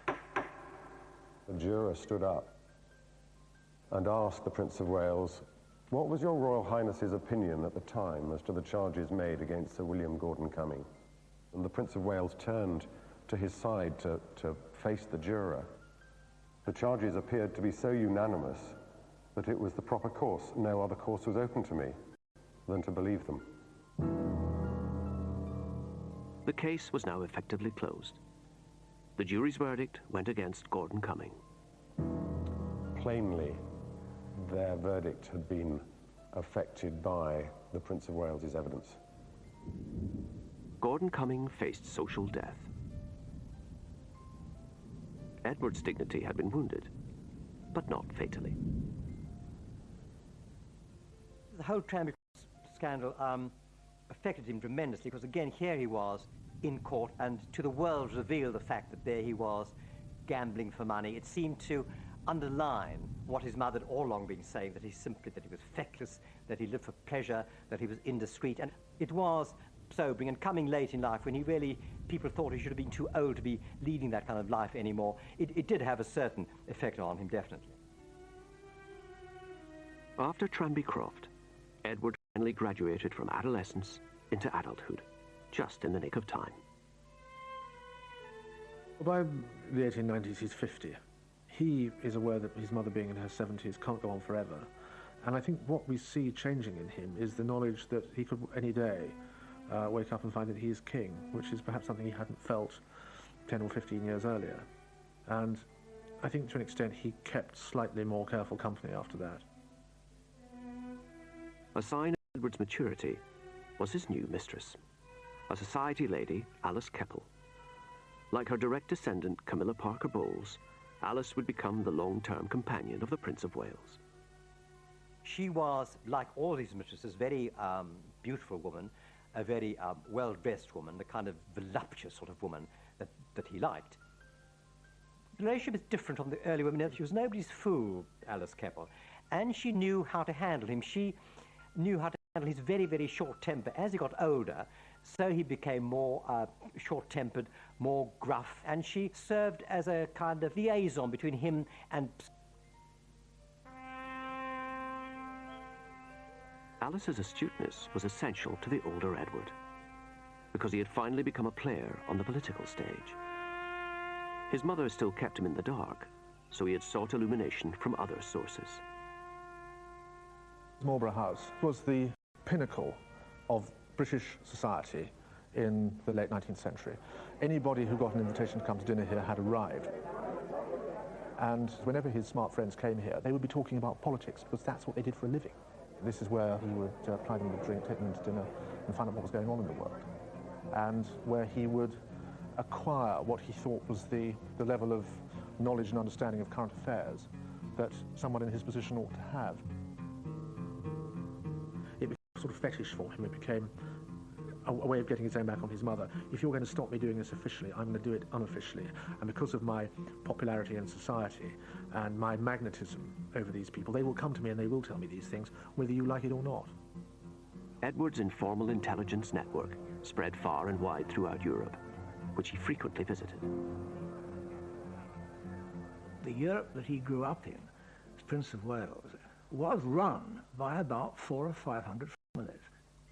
The juror stood up and asked the Prince of Wales, "What was your Royal Highness's opinion at the time as to the charges made against Sir William Gordon Cumming?" And the Prince of Wales turned to his side to face the juror. The charges appeared to be so unanimous that it was the proper course. No other course was open to me than to believe them. The case was now effectively closed. The jury's verdict went against Gordon Cumming. Plainly, their verdict had been affected by the Prince of Wales's evidence. Gordon Cumming faced social death. Edward's dignity had been wounded, but not fatally. The whole Tranby scandal affected him tremendously because, again, here he was in court and to the world revealed the fact that there he was gambling for money. It seemed to underline what his mother had all along been saying, that he was feckless, that he lived for pleasure, that he was indiscreet. And it was sobering, and coming late in life when he really, people thought he should have been too old to be leading that kind of life anymore. It did have a certain effect on him, definitely. After Tranby Croft, Edward finally graduated from adolescence into adulthood, just in the nick of time. By the 1890s, he's 50. He is aware that his mother, being in her 70s, can't go on forever. And I think what we see changing in him is the knowledge that he could any day wake up and find that he is king, which is perhaps something he hadn't felt 10 or 15 years earlier. And I think to an extent he kept slightly more careful company after that. A sign of Edward's maturity was his new mistress, a society lady, Alice Keppel. Like her direct descendant, Camilla Parker Bowles, Alice would become the long-term companion of the Prince of Wales. She was, like all his mistresses, a very beautiful woman, a very well-dressed woman, the kind of voluptuous sort of woman that he liked. The relationship is different from the early women. She was nobody's fool, Alice Keppel, and she knew how to handle him. She knew how to handle his very, very short temper. As he got older, so he became more short-tempered, more gruff, and she served as a kind of liaison between him and... Alice's astuteness was essential to the older Edward, because he had finally become a player on the political stage. His mother still kept him in the dark, so he had sought illumination from other sources. Marlborough House was the pinnacle of British society in the late 19th century. Anybody who got an invitation to come to dinner here had arrived. And whenever his smart friends came here, they would be talking about politics, because that's what they did for a living. This is where he would ply them with drink, take them to dinner, and find out what was going on in the world. And where he would acquire what he thought was the level of knowledge and understanding of current affairs that someone in his position ought to have. It became a sort of fetish for him. It became a way of getting his own back on his mother. If you're going to stop me doing this officially, I'm going to do it unofficially. And because of my popularity in society and my magnetism over these people, they will come to me and they will tell me these things, whether you like it or not. Edward's informal intelligence network spread far and wide throughout Europe, which he frequently visited. The Europe that he grew up in, as Prince of Wales, was run by about 400 or 500 families.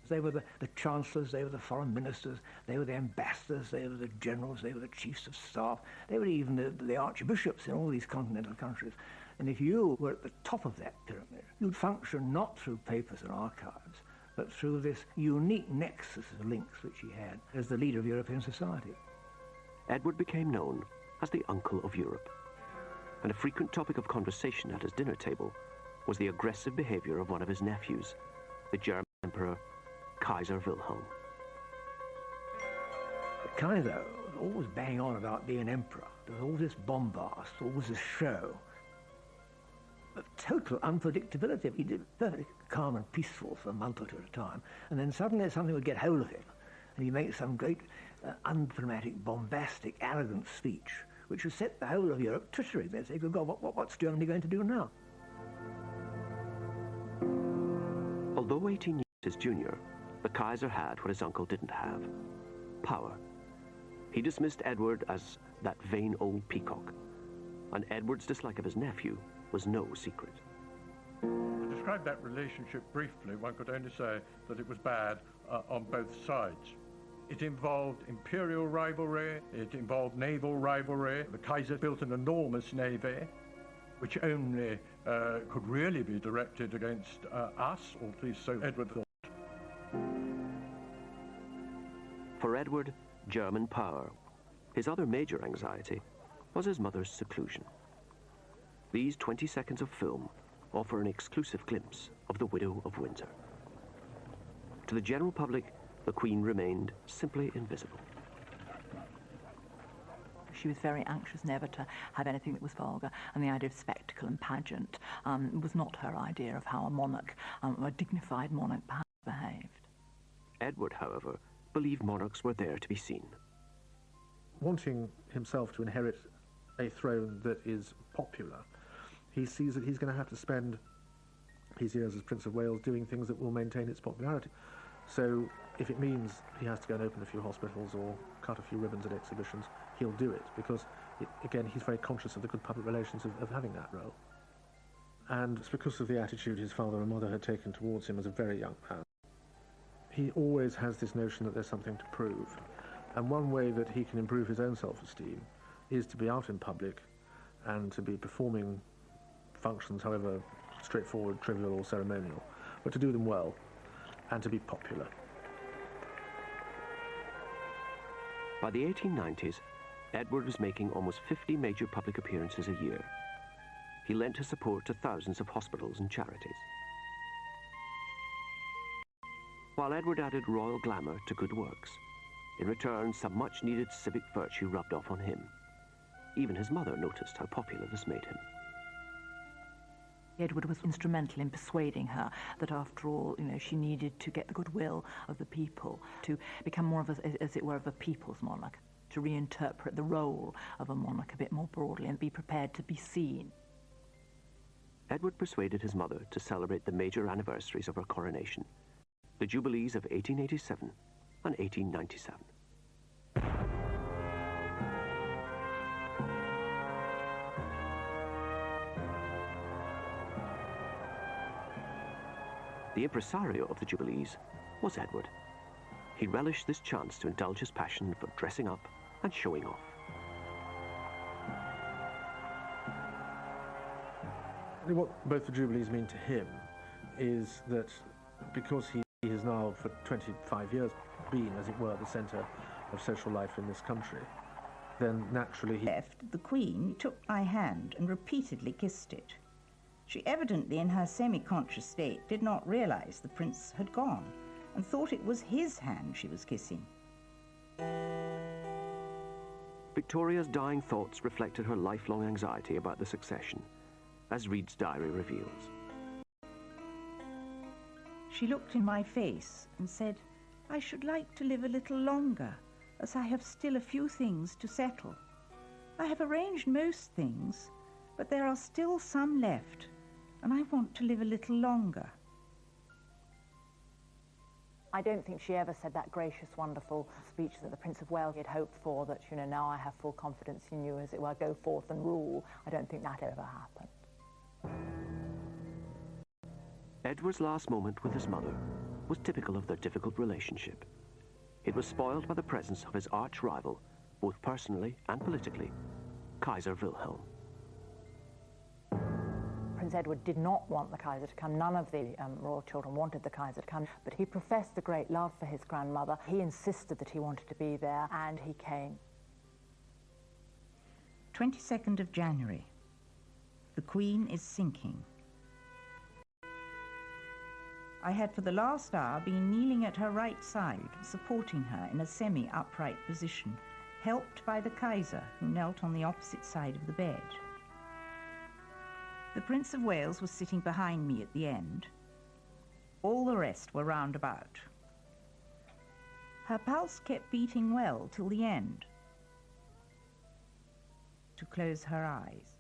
They were the chancellors, they were the foreign ministers, they were the ambassadors, they were the generals, they were the chiefs of staff, they were even the archbishops in all these continental countries. And if you were at the top of that pyramid, you'd function not through papers and archives, but through this unique nexus of links which he had as the leader of European society. Edward became known as the Uncle of Europe, and a frequent topic of conversation at his dinner table was the aggressive behavior of one of his nephews, the German Emperor Kaiser Wilhelm. The Kaiser was always banging on about being emperor. There was all this bombast, always this show of total unpredictability. He did perfectly calm and peaceful for a month or two at a time, and then suddenly something would get hold of him, and he'd make some great undramatic, bombastic, arrogant speech, which would set the whole of Europe twittering. They'd say, good God, what's Germany going to do now? Although 18 years his junior, the Kaiser had what his uncle didn't have: power. He dismissed Edward as that vain old peacock, and Edward's dislike of his nephew was no secret. To describe that relationship briefly, one could only say that it was bad on both sides. It involved imperial rivalry, it involved naval rivalry. The Kaiser built an enormous navy, which only could really be directed against us, or at least so Edward thought. For Edward, German power. His other major anxiety was his mother's seclusion. These 20 seconds of film offer an exclusive glimpse of the Widow of Windsor. To the general public, the Queen remained simply invisible. She was very anxious never to have anything that was vulgar, and the idea of spectacle and pageant was not her idea of how a monarch, a dignified monarch, perhaps behaved. Edward, however, believed monarchs were there to be seen. Wanting himself to inherit a throne that is popular, he sees that he's going to have to spend his years as Prince of Wales doing things that will maintain its popularity. So if it means he has to go and open a few hospitals or cut a few ribbons at exhibitions, he'll do it, because, again, he's very conscious of the good public relations of having that role. And it's because of the attitude his father and mother had taken towards him as a very young man. He always has this notion that there's something to prove. And one way that he can improve his own self-esteem is to be out in public and to be performing functions, however straightforward, trivial or ceremonial, but to do them well and to be popular. By the 1890s, Edward was making almost 50 major public appearances a year. He lent his support to thousands of hospitals and charities. While Edward added royal glamour to good works, in return, some much-needed civic virtue rubbed off on him. Even his mother noticed how popular this made him. Edward was instrumental in persuading her that, after all, she needed to get the goodwill of the people, to become more of a, as it were, of a people's monarch, to reinterpret the role of a monarch a bit more broadly and be prepared to be seen. Edward persuaded his mother to celebrate the major anniversaries of her coronation, the Jubilees of 1887 and 1897. The impresario of the Jubilees was Edward. He relished this chance to indulge his passion for dressing up and showing off. What both the Jubilees mean to him is that because he has has now for 25 years been, as it were, the centre of social life in this country, then naturally he... Left, the Queen took my hand and repeatedly kissed it. She evidently, in her semi-conscious state, did not realise the Prince had gone and thought it was his hand she was kissing. Victoria's dying thoughts reflected her lifelong anxiety about the succession, as Reed's diary reveals. She looked in my face and said, "I should like to live a little longer, as I have still a few things to settle. I have arranged most things, but there are still some left, and I want to live a little longer." I don't think she ever said that gracious, wonderful speech that the Prince of Wales had hoped for, that, you know, now I have full confidence in you, as it were, go forth and rule. I don't think that ever happened. Edward's last moment with his mother was typical of their difficult relationship. It was spoiled by the presence of his arch-rival, both personally and politically, Kaiser Wilhelm. Prince Edward did not want the Kaiser to come. None of the royal children wanted the Kaiser to come, but he professed a great love for his grandmother. He insisted that he wanted to be there, and he came. 22nd of January. The Queen is sinking. I had for the last hour been kneeling at her right side, supporting her in a semi-upright position, helped by the Kaiser, who knelt on the opposite side of the bed. The Prince of Wales was sitting behind me at the end. All the rest were round about. Her pulse kept beating well till the end, to close her eyes.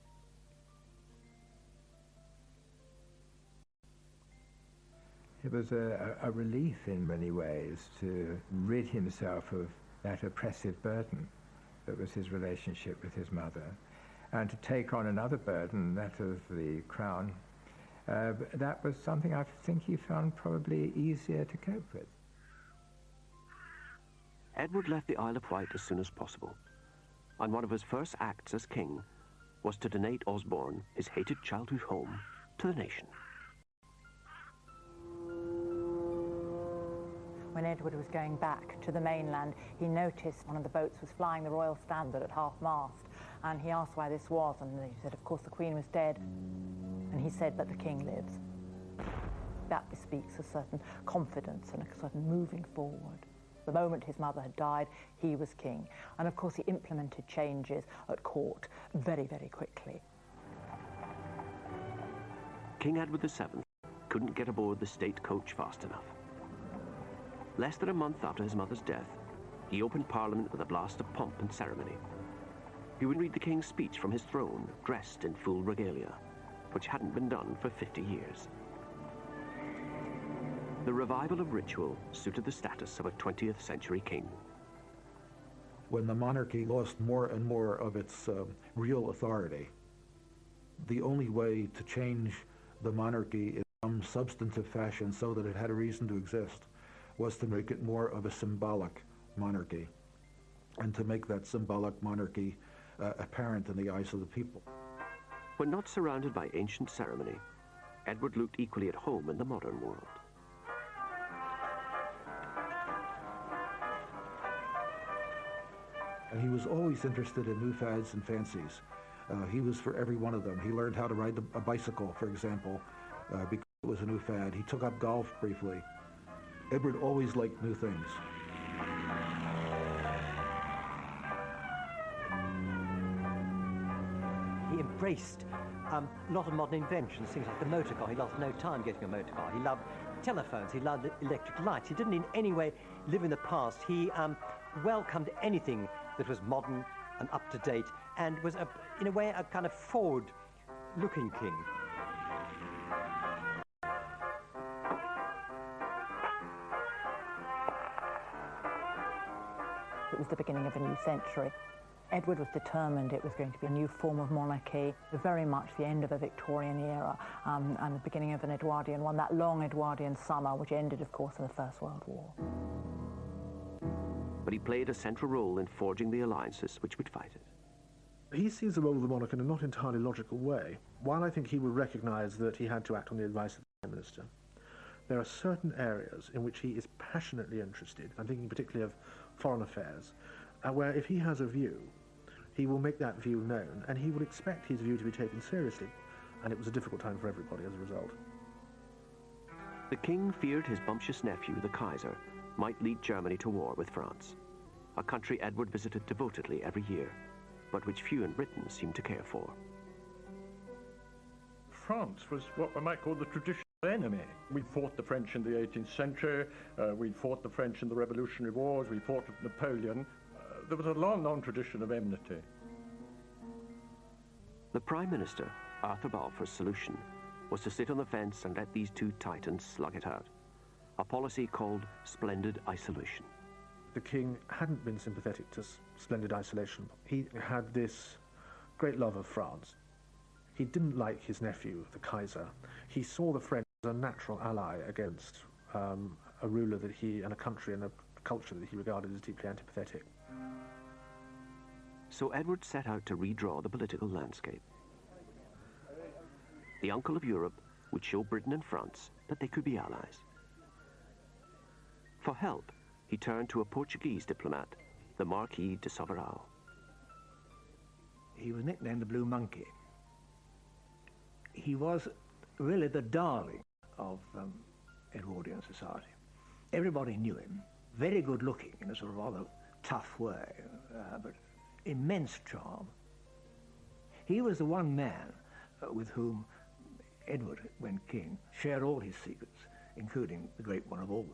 It was a relief in many ways to rid himself of that oppressive burden that was his relationship with his mother, and to take on another burden, that of the crown. That was something I think he found probably easier to cope with. Edward left the Isle of Wight as soon as possible, and one of his first acts as king was to donate Osborne, his hated childhood home, to the nation. When Edward was going back to the mainland, he noticed one of the boats was flying the royal standard at half-mast, and he asked why this was, and he said, of course, the Queen was dead. And he said, but the King lives. That bespeaks a certain confidence and a certain moving forward. The moment his mother had died, he was king. And of course, he implemented changes at court very, very quickly. King Edward VII couldn't get aboard the state coach fast enough. Less than a month after his mother's death, he opened Parliament with a blast of pomp and ceremony. He would read the King's speech from his throne, dressed in full regalia, which hadn't been done for 50 years. The revival of ritual suited the status of a 20th century king. When the monarchy lost more and more of its real authority, the only way to change the monarchy in some substantive fashion so that it had a reason to exist was to make it more of a symbolic monarchy, and to make that symbolic monarchy apparent in the eyes of the people. When not surrounded by ancient ceremony, Edward looked equally at home in the modern world. And he was always interested in new fads and fancies. He was for every one of them. He learned how to ride a bicycle, for example, because it was a new fad. He took up golf briefly. Edward always liked new things. He embraced a lot of modern inventions, things like the motor car. He lost no time getting a motor car. He loved telephones. He loved electric lights. He didn't in any way live in the past. He welcomed anything that was modern and up to date, and was, in a way, a kind of forward-looking king. It was the beginning of a new century. Edward was determined it was going to be a new form of monarchy, very much the end of a Victorian era, and the beginning of an Edwardian one, that long Edwardian summer, which ended, of course, in the First World War. But he played a central role in forging the alliances which would fight it. He sees the role of the monarch in a not entirely logical way. While I think he would recognise that he had to act on the advice of the Prime Minister, There are certain areas in which he is passionately interested. I'm thinking particularly of foreign affairs, where if he has a view, he will make that view known, and he will expect his view to be taken seriously. And it was a difficult time for everybody as a result. The king feared his bumptious nephew, the Kaiser, might lead Germany to war with France, a country Edward visited devotedly every year, but which few in Britain seemed to care for. France was what we might call the traditional enemy. We fought the French in the 18th century, we fought the French in the Revolutionary Wars, we fought with Napoleon. There was a long, long tradition of enmity. The Prime Minister, Arthur Balfour's solution was to sit on the fence and let these two titans slug it out, a policy called splendid isolation. The king hadn't been sympathetic to splendid isolation. He had this great love of France. He didn't like his nephew, the Kaiser. He saw the French as a natural ally against a ruler that he, and a country and a culture that he regarded as deeply antipathetic. So Edward set out to redraw the political landscape. The uncle of Europe would show Britain and France that they could be allies. For help, he turned to a Portuguese diplomat, the Marquis de Sovaral. He was nicknamed the Blue Monkey. He was really the darling of Edwardian society. Everybody knew him, very good looking in a sort of rather tough way, but immense charm. He was the one man with whom Edward, when king, shared all his secrets, including the great one of all.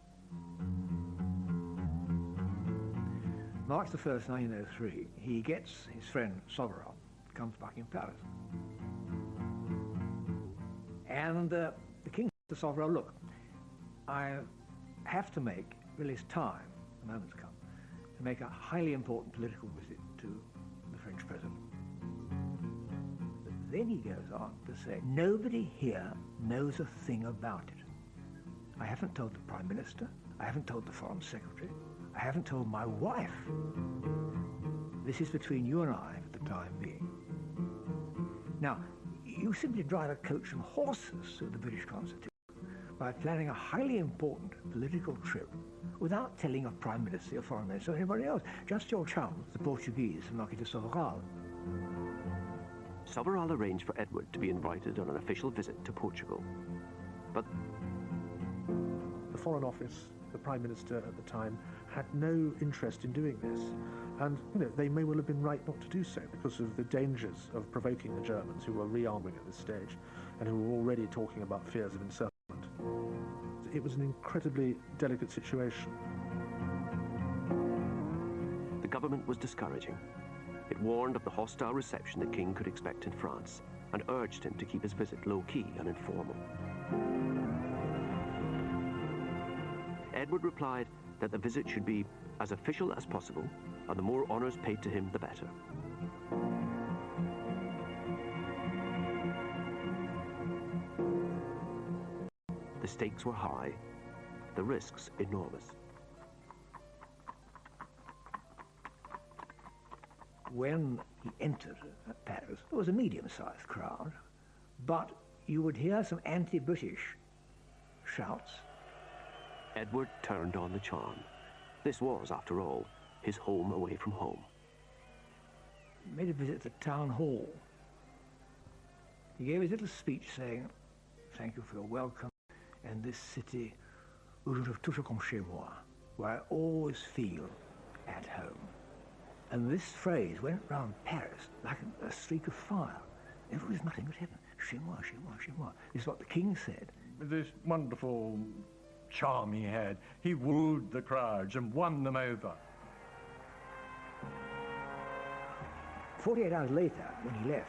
March the 1st, 1903, he gets his friend Sovaral, comes to Buckingham Palace. And the king said to Sovaral, look, I have to make, really it's time, the moment's come, to make a highly important political visit to the French president. Then he goes on to say, nobody here knows a thing about it. I haven't told the Prime Minister, I haven't told the Foreign Secretary, I haven't told my wife. This is between you and I for the time being. Now, you simply drive a coach and horses through the British Constitution by planning a highly important political trip without telling a Prime Minister, a Foreign Minister, or anybody else, just your chums, the Portuguese, the Marquis de Sovaral. Sovaral arranged for Edward to be invited on an official visit to Portugal. But the Foreign Office, the Prime Minister at the time, had no interest in doing this. And, they may well have been right not to do so because of the dangers of provoking the Germans, who were rearming at this stage and who were already talking about fears of encirclement. It was an incredibly delicate situation. The government was discouraging. It warned of the hostile reception the king could expect in France and urged him to keep his visit low-key and informal. Edward replied that the visit should be as official as possible, and the more honours paid to him, the better. The stakes were high, the risks enormous. When he entered Paris, there was a medium-sized crowd, but you would hear some anti-British shouts. Edward turned on the charm. This was, after all, his home away from home. He made a visit to the town hall. He gave his little speech saying, thank you for your welcome, and this city, où je trouve toujours comme chez moi, where I always feel at home. And this phrase went round Paris like a streak of fire. Everybody's muttering, good heaven, chez moi, chez moi, chez moi. This is what the king said. With this wonderful charm he had, he wooed the crowds and won them over. 48 hours later, when he left,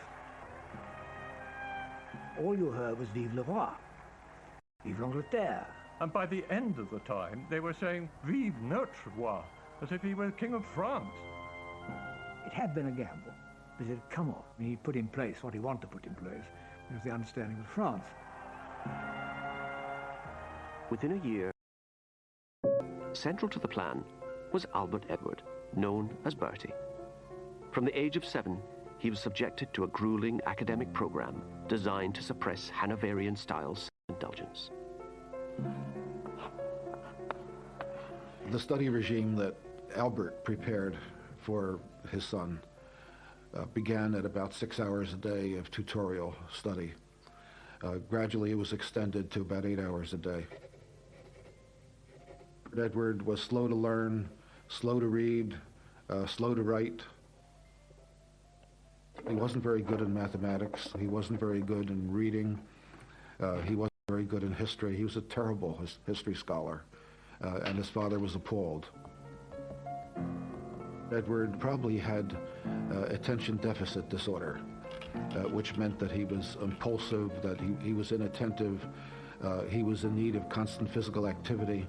all you heard was Vive le Roi, Vive l'Angleterre. And by the end of the time, they were saying Vive notre roi, as if he were King of France. It had been a gamble, but it had come off. He put in place what he wanted to put in place. It was the understanding with France. Within a year, central to the plan was Albert Edward, known as Bertie. From the age of 7, he was subjected to a grueling academic program designed to suppress Hanoverian-style self-indulgence. The study regime that Albert prepared for his son began at about 6 hours a day of tutorial study. Gradually it was extended to about 8 hours a day. Edward was slow to learn, slow to read, slow to write. He wasn't very good in mathematics. He wasn't very good in reading. He wasn't very good in history. He was a terrible history scholar, and his father was appalled. Edward probably had attention deficit disorder, which meant that he was impulsive, that he was inattentive, he was in need of constant physical activity.